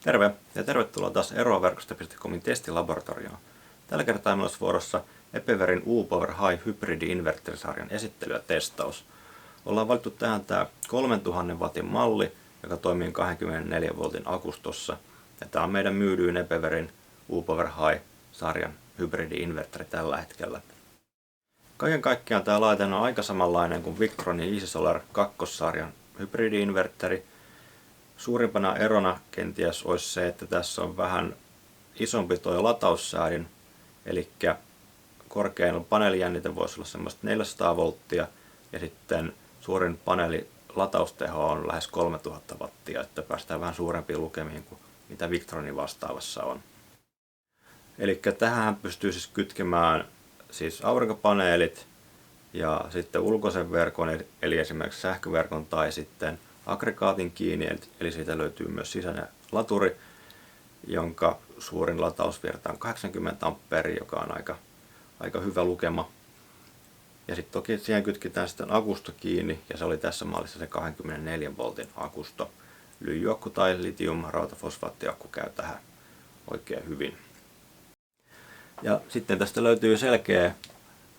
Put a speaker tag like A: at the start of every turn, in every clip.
A: Terve ja tervetuloa taas eroaverkosto.comin testilaboratorioon. Tällä kertaa meillä olisi vuorossa Epeverin U-Power High hybridi-inverterisarjan esittely ja testaus. Ollaan valittu tähän tämä 3000 wattin malli, joka toimii 24 voltin akustossa. Ja tämä on meidän myydyin Epeverin U-Power High-sarjan hybridi-inverteri tällä hetkellä. Kaiken kaikkiaan tämä laite on aika samanlainen kuin Victronin EasySolar 2-sarjan hybridi-inverteri. Suurimpana erona kenties olisi se, että tässä on vähän isompi tuo lataussäädin, eli korkein paneelijännite voisi olla semmoista 400 volttia ja sitten suurin paneeli latausteho on lähes 3000 wattia, että päästään vähän suurempiin lukemiin kuin mitä Victronin vastaavassa on. Eli tähän pystyy siis kytkemään siis aurinkopaneelit ja sitten ulkoisen verkon, eli esimerkiksi sähköverkon tai sitten aggregaatin kiinni, eli siitä löytyy myös sisäinen laturi, jonka suurin latausvirta on 80 amperia, joka on aika hyvä lukema. Ja sitten toki siihen kytketään sitten akusto kiinni, ja se oli tässä mallissa se 24 voltin akusto. Lyijyakku tai litium-rautafosfaattiakku käy tähän oikein hyvin. Ja sitten tästä löytyy selkeä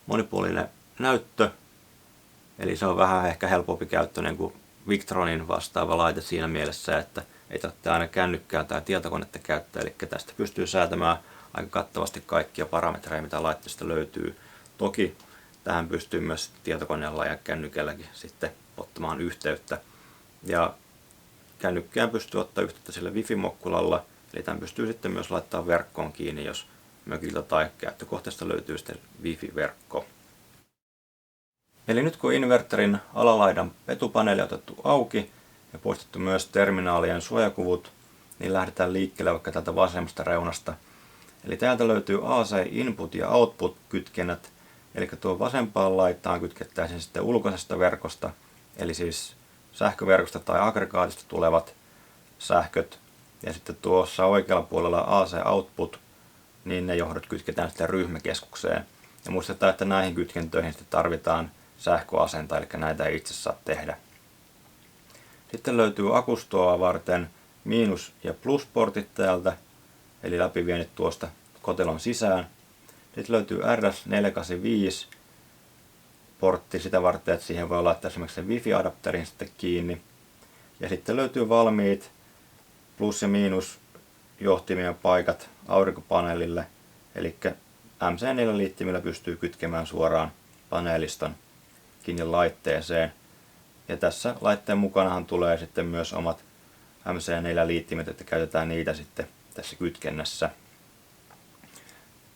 A: monipuolinen näyttö, eli se on vähän ehkä helpompi käyttöinen kuin Victronin vastaava laite siinä mielessä, että ei tarvitse aina kännykkää tai tietokonetta käyttää, eli tästä pystyy säätämään aika kattavasti kaikkia parametreja, mitä laitteesta löytyy. Toki tähän pystyy myös tietokoneella ja kännykälläkin sitten ottamaan yhteyttä. Ja kännykkään pystyy ottaa yhteyttä sillä Wi-Fi-mokkulalla, eli tämän pystyy sitten myös laittaa verkkoon kiinni, jos mökiltä tai käyttökohteesta löytyy sitten Wi-Fi-verkko. Eli nyt kun inverterin alalaidan petupaneeli on otettu auki ja poistettu myös terminaalien suojakuvut, niin lähdetään liikkeelle vaikka täältä vasemmasta reunasta. Eli täältä löytyy AC input ja output kytkennät, eli tuo vasempaan laitaan kytkettäisiin sitten ulkoisesta verkosta, eli siis sähköverkosta tai aggregaatista tulevat sähköt. Ja sitten tuossa oikealla puolella AC output, niin ne johdot kytketään sitten ryhmäkeskukseen. Ja muistetaan, että näihin kytkentöihin sitten tarvitaan sähköasenta, eli näitä ei itse saa tehdä. Sitten löytyy akustoa varten miinus- ja plusportit täältä, eli läpiviennit tuosta kotelon sisään. Sitten löytyy RS485 portti sitä varten, että siihen voi laittaa esimerkiksi sen Wi-Fi-adapterin sitten kiinni. Ja sitten löytyy valmiit plus- ja miinusjohtimien paikat aurinkopaneelille, eli MC4-liittimillä pystyy kytkemään suoraan paneeliston kiinni laitteeseen. Ja tässä laitteen mukanahan tulee sitten myös omat MC4-liittimet, että käytetään niitä sitten tässä kytkennässä.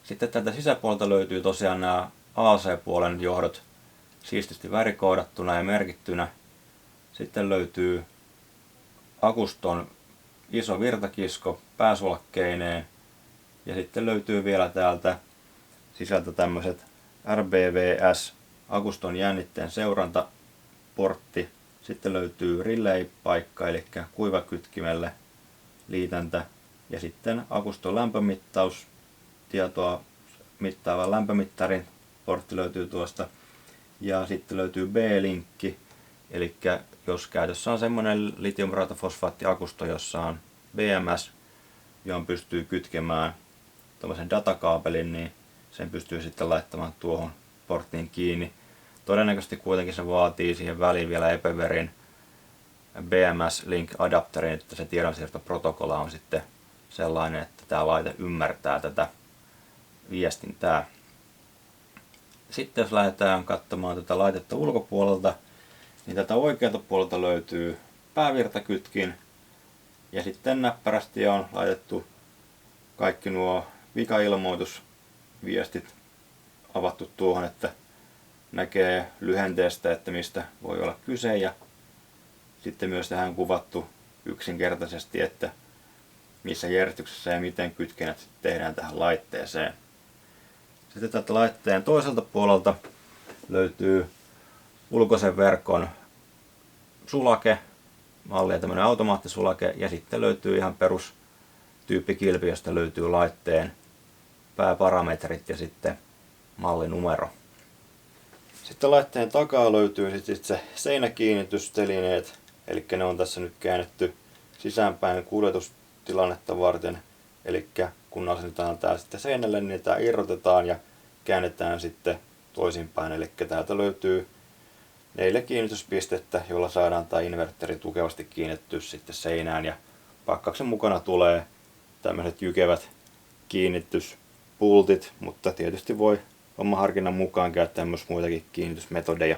A: Sitten tältä sisäpuolelta löytyy tosiaan nämä AC-puolen johdot siististi värikoodattuna ja merkittynä. Sitten löytyy akuston iso virtakisko pääsulakkeineen. Ja sitten löytyy vielä täältä sisältä tämmöiset RBVS akuston jännitteen seurantaportti. Sitten löytyy relay-paikka, eli kuivakytkimelle liitäntä. Ja sitten akuston lämpömittaus, tietoa mittaava lämpömittarin portti löytyy tuosta. Ja sitten löytyy B-linkki, eli jos käytössä on semmoinen litium-rautafosfaattiakusto, jossa on BMS, johon pystyy kytkemään tuollaisen datakaapelin, niin sen pystyy sitten laittamaan tuohon porttiin kiinni. Todennäköisesti kuitenkin se vaatii siihen väliin vielä Epeverin BMS Link adapterin, että se tiedonsiirtoprotokolla on sitten sellainen, että tämä laite ymmärtää tätä viestintää. Sitten jos lähdetään katsomaan tätä laitetta ulkopuolelta, niin tätä oikealta puolelta löytyy päävirtakytkin ja sitten näppärästi on laitettu kaikki nuo vikailmoitusviestit avattu tuohon, että näkee lyhenteestä, että mistä voi olla kyse, ja sitten myös tähän kuvattu yksinkertaisesti, että missä järjestyksessä ja miten kytkennät tehdään tähän laitteeseen. Sitten täältä laitteen toiselta puolelta löytyy ulkoisen verkon sulake, malli ja tämmöinen automaattisulake, ja sitten löytyy ihan perus tyyppikilpi, josta löytyy laitteen pääparametrit ja sitten mallinumero. Sitten laitteen takaa löytyy sitten itse seinäkiinnitystelineet, eli ne on tässä nyt käännetty sisäänpäin kuljetustilaa akustustilannetta varten. Eli kun asennetaan tää sitten seinälle, niin tää irrotetaan ja käännetään sitten toisinpäin. Eli täältä löytyy 4 kiinnityspistettä, jolla saadaan tämä invertteri tukevasti kiinnittyä sitten seinään. Ja pakkauksen mukana tulee tämmöiset jykevät kiinnityspultit, mutta tietysti voi oman harkinnan mukaan käyttää myös muitakin kiinnitysmetodeja.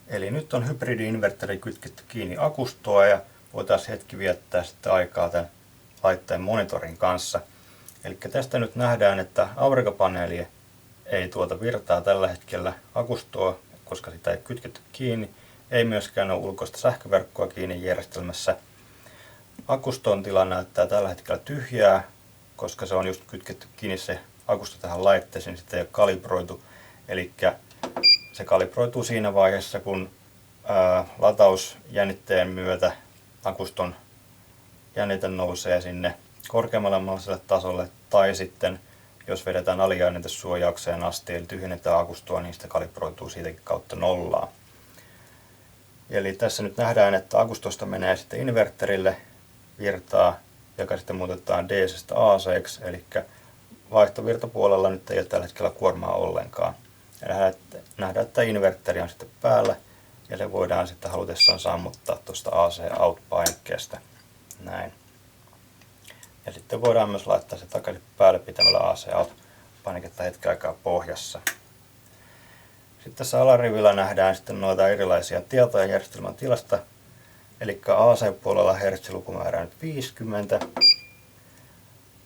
A: Eli nyt on hybridi-invertteri kytketty kiinni akustoa ja voitaisiin hetki viettää sitten aikaa tämän laitteen monitorin kanssa. Eli tästä nyt nähdään, että aurinkopaneeli ei tuota virtaa tällä hetkellä akustoa, koska sitä ei kytketty kiinni. Ei myöskään ole ulkoista sähköverkkoa kiinni järjestelmässä. Akuston tila näyttää tällä hetkellä tyhjää, koska se on just kytketty kiinni se akusto tähän laitteeseen, sitä ei ole kalibroitu. Eli se kalibroituu siinä vaiheessa, kun latausjännitteen myötä akuston jännite nousee sinne korkeammalle mahdolliselle tasolle, tai sitten jos vedetään alijännitesuojaukseen asti, eli tyhjennetään akustoa, niin sitä kalibroituu siitäkin kautta nollaan. Eli tässä nyt nähdään, että akustosta menee sitten inverterille virtaa, joka sitten muutetaan DC:stä AC:ksi, eli vaihtovirtapuolella nyt ei ole tällä hetkellä kuormaa ollenkaan. Ja nähdään, että inverteri on sitten päällä, ja se voidaan sitten halutessaan sammuttaa tuosta AC out-painikkeesta. Näin. Ja sitten voidaan myös laittaa se takaisin päälle pitämällä AC out-painiketta hetken aikaa pohjassa. Sitten tässä alarivillä nähdään sitten noita erilaisia tietoja järjestelmän tilasta. Eli AC-puolella hertsilukumäärä on nyt 50.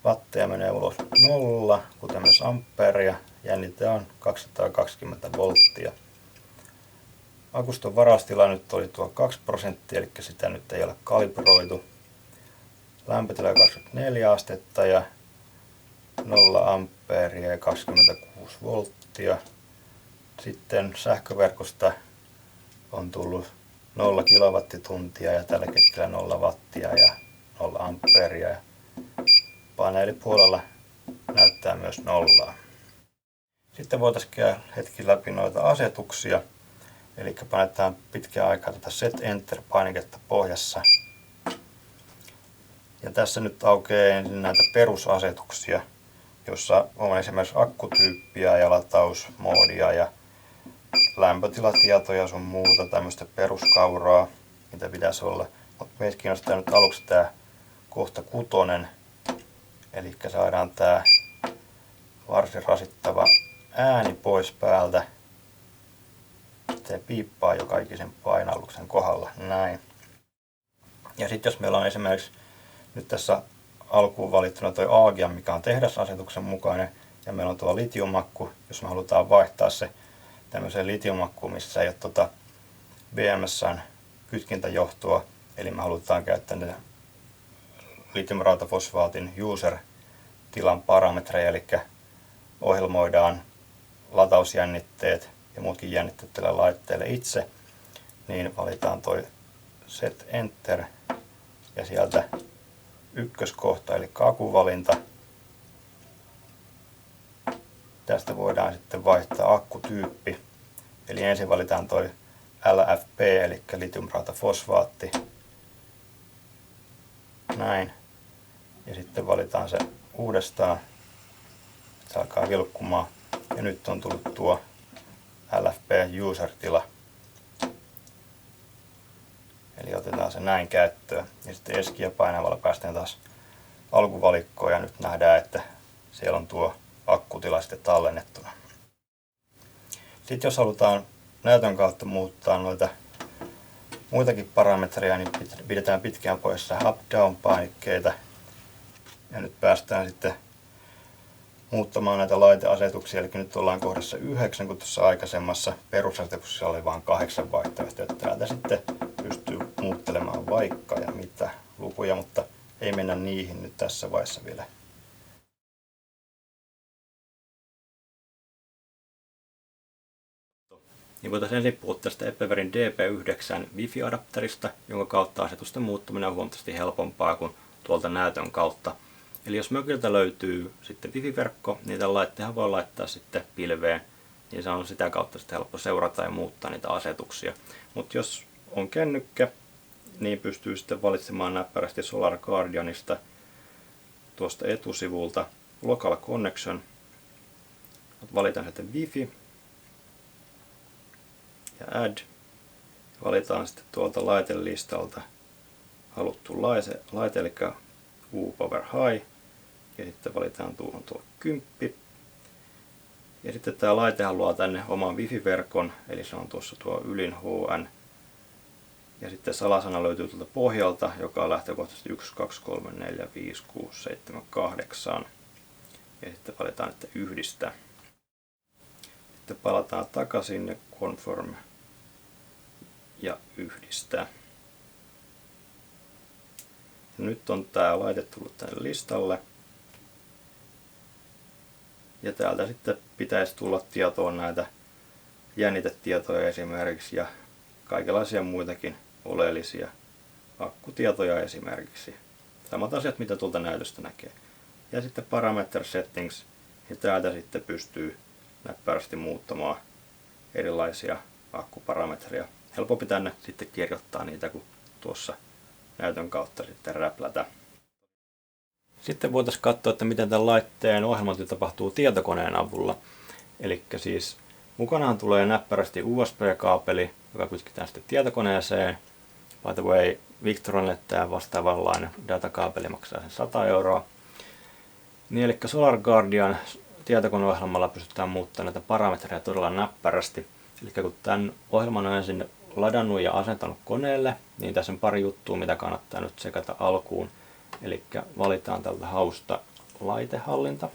A: Watteja menee ulos 0, kuten myös ampeeria. Jännite on 220 volttia. Akuston varaustila nyt oli tuo 2%, eli sitä nyt ei ole kalibroitu. Lämpötila 24 astetta ja 0 ampeeria ja 26 volttia. Sitten sähköverkosta on tullut 0 kilowattituntia ja tällä hetkellä 0 wattia ja 0 ampeeria. Ja paneelipuolella näyttää myös nollaa. Sitten voitaisiin käydä hetki läpi noita asetuksia. Eli painetaan pitkään aikaa tätä Set Enter-painiketta pohjassa. Ja tässä nyt aukeaa ensin näitä perusasetuksia, jossa on esimerkiksi akkutyyppiä ja latausmoodia ja lämpötilatietoja sun muuta tämmöistä peruskauraa, mitä pitäisi olla. Mutta meitä kiinnostaa nyt aluksi tämä kohta 6. Eli saadaan tämä varsin rasittava ääni pois päältä. Se piippaa jo kaikisen painalluksen kohdalla. Näin. Ja sitten jos meillä on esimerkiksi nyt tässä alkuun valittuna tuo Agia, mikä on tehdasasetuksen mukainen, ja meillä on tuo litiumakku, jos me halutaan vaihtaa se tämmöiseen litiumakkuun, missä ei ole BMS:n kytkintäjohtoa, eli me halutaan käyttää ne litiumrautafosfaatin user-tilan parametreja, eli ohjelmoidaan latausjännitteet ja muutkin jännitteet tälle laitteelle itse, niin valitaan toi Set Enter ja sieltä ykköskohta eli akkuvalinta. Tästä voidaan sitten vaihtaa akkutyyppi, eli ensin valitaan toi LFP eli litiumrautafosfaatti. Näin. Ja sitten valitaan se uudestaan. Se alkaa vilkkumaan. Ja nyt on tullut tuo LFP user-tila. Eli otetaan se näin käyttöön. Ja sitten eskiä painamalla päästään taas alkuvalikkoon ja nyt nähdään, että siellä on tuo akkutila sitten tallennettuna. Sitten jos halutaan näytön kautta muuttaa noita muitakin parametreja, niin pidetään pitkään poissa up-down painikkeita. Ja nyt päästään sitten muuttamaan näitä laiteasetuksia, eli nyt ollaan kohdassa 9, kun tuossa aikaisemmassa perusasetuksessa oli vain 8 vaihtoehtoja. Täältä sitten pystyy muuttelemaan vaikka ja mitä lukuja, mutta ei mennä niihin nyt tässä vaiheessa vielä.
B: Niin voitaisiin ensin puhua tästä Epeverin DP9 Wi-Fi-adapterista, jonka kautta asetusten muuttaminen on huomattavasti helpompaa kuin tuolta näytön kautta. Eli jos mökiltä löytyy sitten Wi-Fi-verkko, niin tämän laitteen voi laittaa sitten pilveen niin se on sitä kautta sitten helppo seurata ja muuttaa niitä asetuksia. Mutta jos on kännykkä, niin pystyy sitten valitsemaan näppärästi Solar Guardianista tuosta etusivulta Local Connection. Valitaan sitten Wi-Fi ja Add. Valitaan sitten tuolta laitelistalta haluttu laite, eli U-Power High. Ja sitten valitaan tuo 10. Ja sitten tämä laite haluaa tänne oman Wi-Fi-verkon, eli se on tuossa tuo ylin HN. Ja sitten salasana löytyy tuolta pohjalta, joka on lähtökohtaisesti 1, 2, 3, 4, 5, 6, 7, 8. Ja sitten valitaan, että yhdistä. Sitten palataan takaisin ja Confirm ja yhdistä. Ja nyt on tämä laite tullut tänne listalle. Ja täältä sitten pitäisi tulla tietoon näitä jännitetietoja esimerkiksi ja kaikenlaisia muitakin oleellisia akkutietoja esimerkiksi. Samat asiat, mitä tuolta näytöstä näkee. Ja sitten Parameter Settings, ja täältä sitten pystyy näppärästi muuttamaan erilaisia akkuparametreja. Helpompi tänne sitten kirjoittaa niitä kuin tuossa näytön kautta sitten räplätä. Sitten voitaisiin katsoa, että miten tämän laitteen ohjelmointi tapahtuu tietokoneen avulla. Eli siis mukanaan tulee näppärästi USB-kaapeli, joka kytketään sitten tietokoneeseen. By the way, Victronille tämä vastaavanlainen datakaapeli maksaa sen 100 €. Niin, eli Solar Guardian tietokoneohjelmalla pystytään muuttamaan näitä parametreja todella näppärästi. Eli kun tämän ohjelman on ensin ladannut ja asentanut koneelle, niin tässä on pari juttua, mitä kannattaa nyt sekata alkuun. Eli valitaan tältä hausta laitehallinta.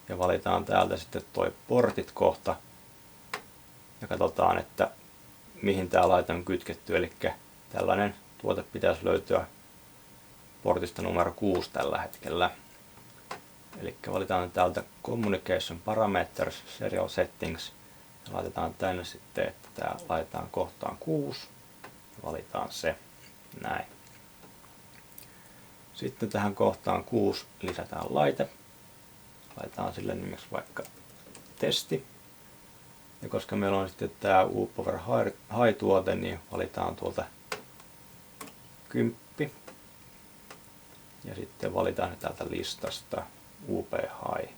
B: Ja valitaan täältä sitten toi portit kohta. Ja katsotaan, että mihin tämä laite on kytketty. Eli tällainen tuote pitäisi löytyä portista numero 6 tällä hetkellä. Eli valitaan täältä Communication Parameters, Serial Settings. Ja laitetaan tänne sitten, että tämä laitetaan kohtaan 6. Valitaan se. Näin. Sitten tähän kohtaan 6 lisätään laite. Laitetaan sille nimeksi vaikka testi. Ja koska meillä on sitten tämä U-Power High-tuote, niin valitaan tuolta 10. Ja sitten valitaan täältä listasta UP High.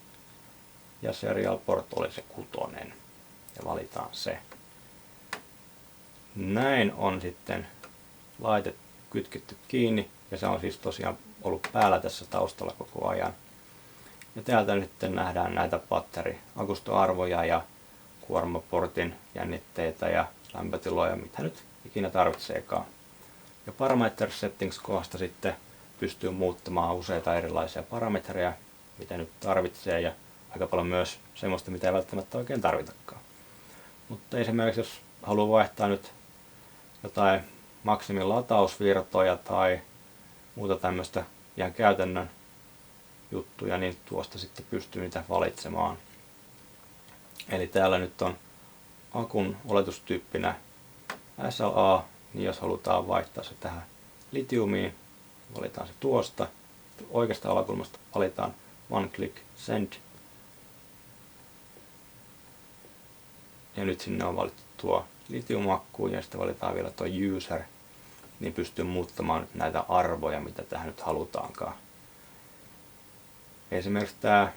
B: Ja serial port oli se 6. Ja valitaan se. Näin on sitten laite kytketty kiinni. Ja se on siis tosiaan ollut päällä tässä taustalla koko ajan. Ja täältä nyt nähdään näitä batteri-akustoarvoja ja kuormaportin jännitteitä ja lämpötiloja, mitä nyt ikinä tarvitseekaan. Ja Parameter Settings -kohdasta sitten pystyy muuttamaan useita erilaisia parametreja, mitä nyt tarvitsee, ja aika paljon myös semmoista, mitä ei välttämättä oikein tarvitakaan. Mutta esimerkiksi jos haluaa vaihtaa nyt jotain maksimin latausvirtoja tai muuta tämmöistä ihan käytännön juttuja, niin tuosta sitten pystyy niitä valitsemaan. Eli täällä nyt on akun oletustyyppinä SLA, niin jos halutaan vaihtaa se tähän litiumiin, valitaan se tuosta. Oikeasta alakulmasta valitaan One Click Send. Ja nyt sinne on valittu tuo litiumakku ja sitten valitaan vielä tuo User, niin pystyy muuttamaan nyt näitä arvoja, mitä tähän nyt halutaankaan. Esimerkiksi tämä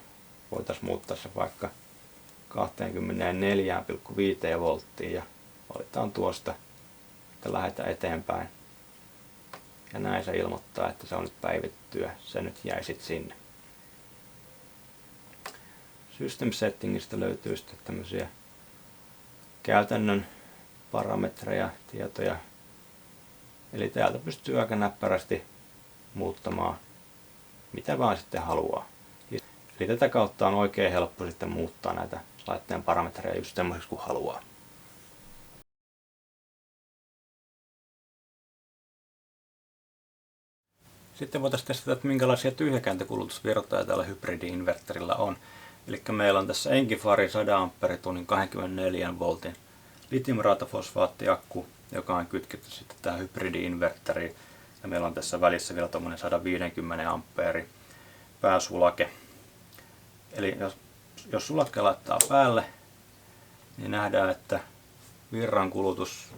B: voitaisiin muuttaa se vaikka 24,5 volttiin ja valitaan tuosta, että lähdetään eteenpäin. Ja näin se ilmoittaa, että se on nyt päivittyä. Se nyt jäi sitten sinne. System Settingistä löytyy sitten tämmöisiä käytännön parametreja, tietoja. Eli täältä pystyy aika näppärästi muuttamaan mitä vaan sitten haluaa. Eli tätä kautta on oikein helppo sitten muuttaa näitä laitteen parametreja just semmoiseksi kuin haluaa. Sitten voitaisiin testata, että minkälaisia tyhjäkääntökulutusvirtoja tällä hybridi-inverterillä on. Eli meillä on tässä Engifarin 100 Amp-tunnin 24 voltin litiumrautafosfaattiakku, joka on kytketty sitten tähän hybridi-inverteriin. Ja meillä on tässä välissä vielä tuommoinen 150 ampeeri pääsulake. Eli jos sulatka laittaa päälle, niin nähdään, että virran kulutus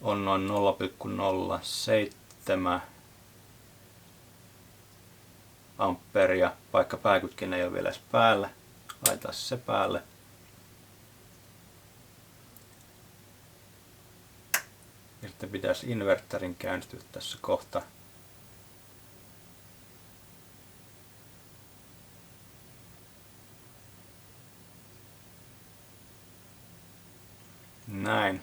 B: on noin 0,07 amperia, vaikka pääkytkin ei ole vielä edes päällä. Laitetaan se päälle. Ja sitten pitäisi inverterin käynnistyä tässä kohta. Näin.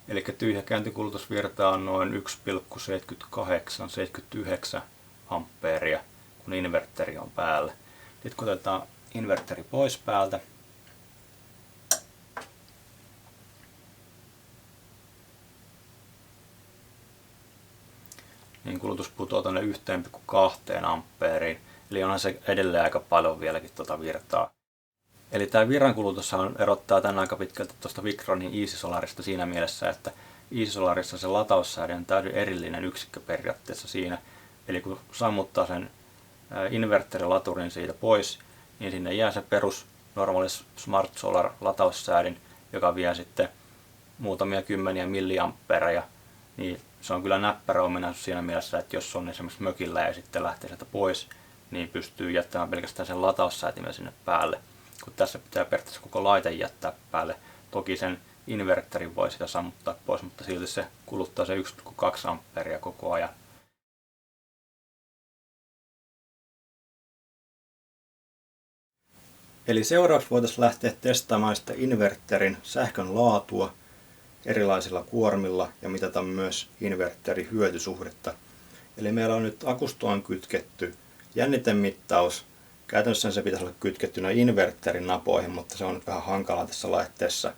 B: Eli tyhjä käyntikulutusvirta on noin 1,78-79 ampeeria, kun inverteri on päällä. Sitten kun otetaan inverteri pois päältä, niin kulutus putoaa tuonne 1,2 ampeeriin. Eli onhan se edelleen aika paljon vieläkin tuota virtaa. Eli tämä virrankulutus erottaa tämän aika pitkälti tuosta Victronin Easy Solarista siinä mielessä, että Easy Solarissa se lataussääde on täysin erillinen yksikkö periaatteessa siinä. Eli kun sammuttaa sen inverterilaturin siitä pois, niin sinne jää se perus normaali Smart Solar lataussäädin, joka vie sitten muutamia kymmeniä milliampereja. Niin se on kyllä näppärä ominaisuus siinä mielessä, että jos on esimerkiksi mökillä ja sitten lähtee sieltä pois, niin pystyy jättämään pelkästään sen lataussäätimen sinne päälle. Kun tässä pitää periaatteessa koko laite jättää päälle. Toki sen inverterin voi sitä sammuttaa pois, mutta silti se kuluttaa se 1,2 amperia koko ajan. Eli seuraavaksi voitaisiin lähteä testaamaan sitä inverterin sähkön laatua erilaisilla kuormilla ja mitata myös inverterin hyötysuhdetta. Eli meillä on nyt akustoon kytketty jännitemittaus. Käytännössä se pitäisi olla kytkettynä inverterin napoihin, mutta se on nyt vähän hankalaa tässä laitteessa.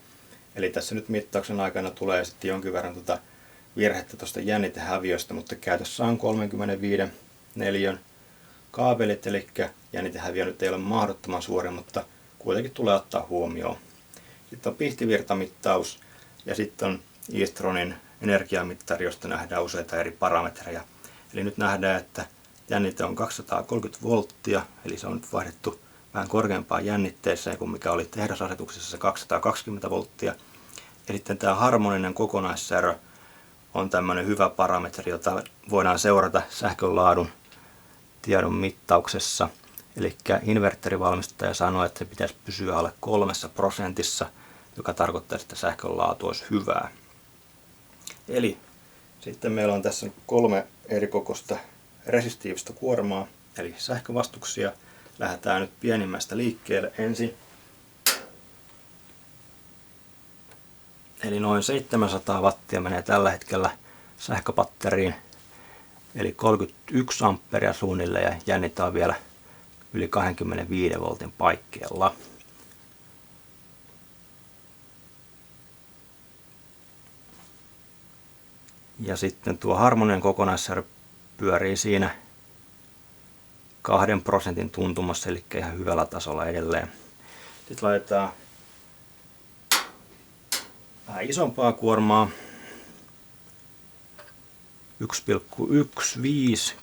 B: Eli tässä nyt mittauksen aikana tulee sitten jonkin verran virhettä tuosta jännitehäviöstä, mutta käytössä on 35 neliön kaapelit, eli jännitehäviö nyt ei ole mahdottoman suuri, mutta kuitenkin tulee ottaa huomioon. Sitten on pihtivirtamittaus ja sitten on E-Stronin energiamittari, josta nähdään useita eri parametreja. Eli nyt nähdään, että jännite on 230 volttia, eli se on nyt vaihdettu vähän korkeampaan jännitteeseen kuin mikä oli tehdasasetuksessa se 220 volttia. Ja sitten tämä harmoninen kokonaissärö on tämmöinen hyvä parametri, jota voidaan seurata sähkön laadun tiedon mittauksessa. Eli inverterivalmistaja sanoi, että se pitäisi pysyä alle 3%, joka tarkoittaa, että sähkön laatu olisi hyvää. Eli sitten meillä on tässä 3 eri kokoista resistiivistä kuormaa, eli sähkövastuksia. Lähdetään nyt pienimmästä liikkeelle ensin. Eli noin 700 wattia menee tällä hetkellä sähköpatteriin, eli 31 amperia suunnilleen, ja jännite on vielä yli 25 voltin paikkeilla. Ja sitten tuo harmoninen kokonaissärö pyörii siinä 2% tuntumassa, eli ihan hyvällä tasolla edelleen. Sitten laitetaan vähän isompaa kuormaa. 1,15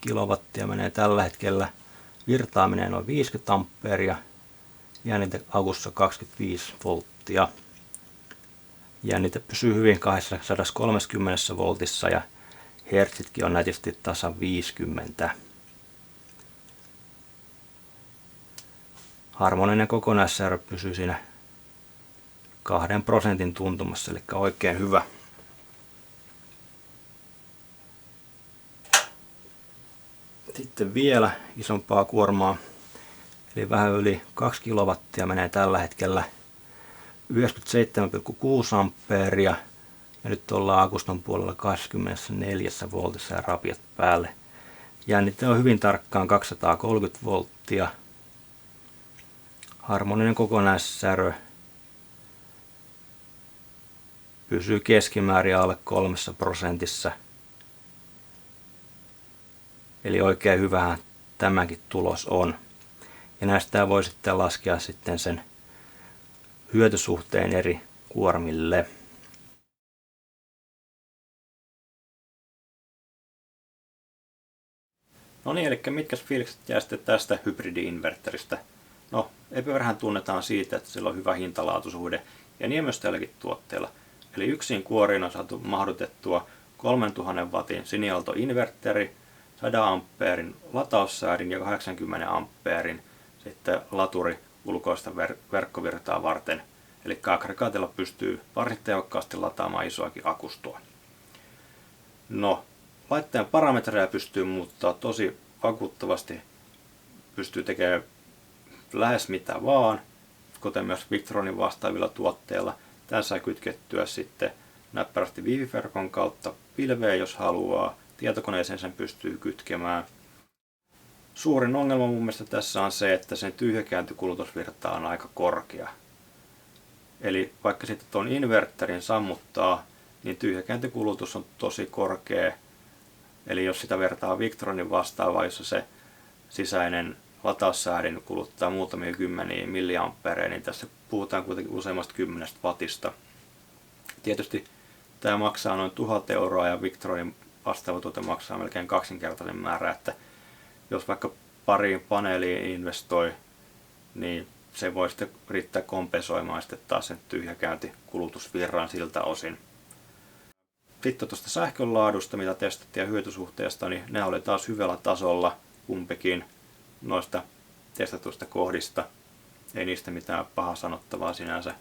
B: kilowattia menee tällä hetkellä. Virtaaminen on 50 amperia. Jännite agussa 25 volttia. Jännite pysyy hyvin 230 voltissa ja hertsitkin on nätisti tasan 50. Harmoninen kokonaissärö pysyy siinä 2% tuntumassa, eli oikein hyvä. Sitten vielä isompaa kuormaa, eli vähän yli 2 kilowattia menee tällä hetkellä. 97,6 ampeeria ja nyt ollaan akuston puolella 24 voltissa ja rapiat päälle. Jännite on hyvin tarkkaan 230 volttia. Harmoninen kokonaissärö pysyy keskimäärin alle 3%. Eli oikein hyvähän tämäkin tulos on. Ja näistä voi sitten laskea sitten sen hyötysuhteen eri kuormille. No niin, eli mitkä fiilikset jää sitten tästä hybridi-inverteristä?
A: No, Epeverhän tunnetaan siitä, että sillä on hyvä hintalaatusuhde ja niin myös tälläkin tuotteella. Eli yksin kuoriin on saatu mahdutettua 3000 wattin siniaaltoinverteri, 100 ampeerin lataussäädin ja 80 ampeerin sitten laturi ulkoista verkkovirtaa varten. Eli aggregaatilla pystyy varsin tehokkaasti lataamaan isoakin akustoa. No, laitteen parametreja pystyy muuttaa tosi vakuuttavasti. Pystyy tekemään lähes mitä vaan, kuten myös Victronin vastaavilla tuotteilla. Tämän saa kytkettyä sitten näppärästi wifi-verkon kautta pilveen, jos haluaa. Tietokoneeseen sen pystyy kytkemään. Suurin ongelma mun mielestä tässä on se, että sen tyhjäkäyntikulutusvirta on aika korkea. Eli vaikka sitten tuon inverterin sammuttaa, niin tyhjäkäyntikulutus on tosi korkea. Eli jos sitä vertaa Victronin vastaavaan, jossa se sisäinen lataussäädin kuluttaa muutamia kymmeniä milliampereja, niin tässä puhutaan kuitenkin useammasta 10 wattista. Tietysti tämä maksaa noin 1000 euroa ja Victronin vastaava tuote maksaa melkein kaksinkertaisen määrä, että jos vaikka pariin paneeliin investoi, niin se voi sitten riittää kompensoimaan sitten taas sen tyhjäkäyntikulutusvirran siltä osin. Sitten tuosta sähkön laadusta, mitä testattiin, ja hyötysuhteesta, niin ne oli taas hyvällä tasolla kumpikin noista testatuista kohdista. Ei niistä mitään pahaa sanottavaa sinänsä.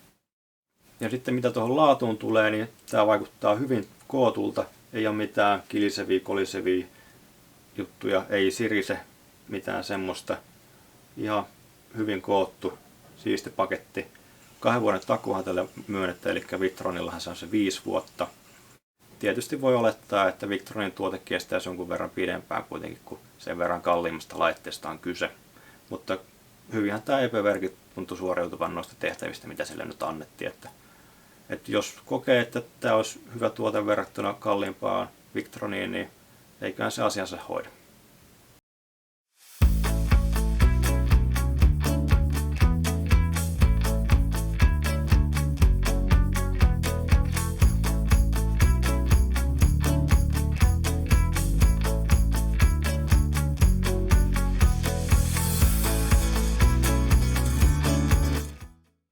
A: Ja sitten mitä tuohon laatuun tulee, niin tämä vaikuttaa hyvin kootulta. Ei ole mitään kiliseviä, koliseviä juttuja, ei sirise, mitään semmoista. Ihan hyvin koottu, siisti paketti. 2 vuoden takuuhan tälle myönnettä, eli Victronillahan se on se 5 vuotta. Tietysti voi olettaa, että Victronin tuote kestää jonkun verran pidempään kuitenkin, kun sen verran kalliimmasta laitteesta on kyse. Mutta hyvinhän tämä Epeverkin tuntui suoriutuvan noista tehtävistä, mitä sille nyt annettiin. Että jos kokee, että tämä olisi hyvä tuote verrattuna kalliimpaan Victroniin, niin eiköhän se asiansa hoida.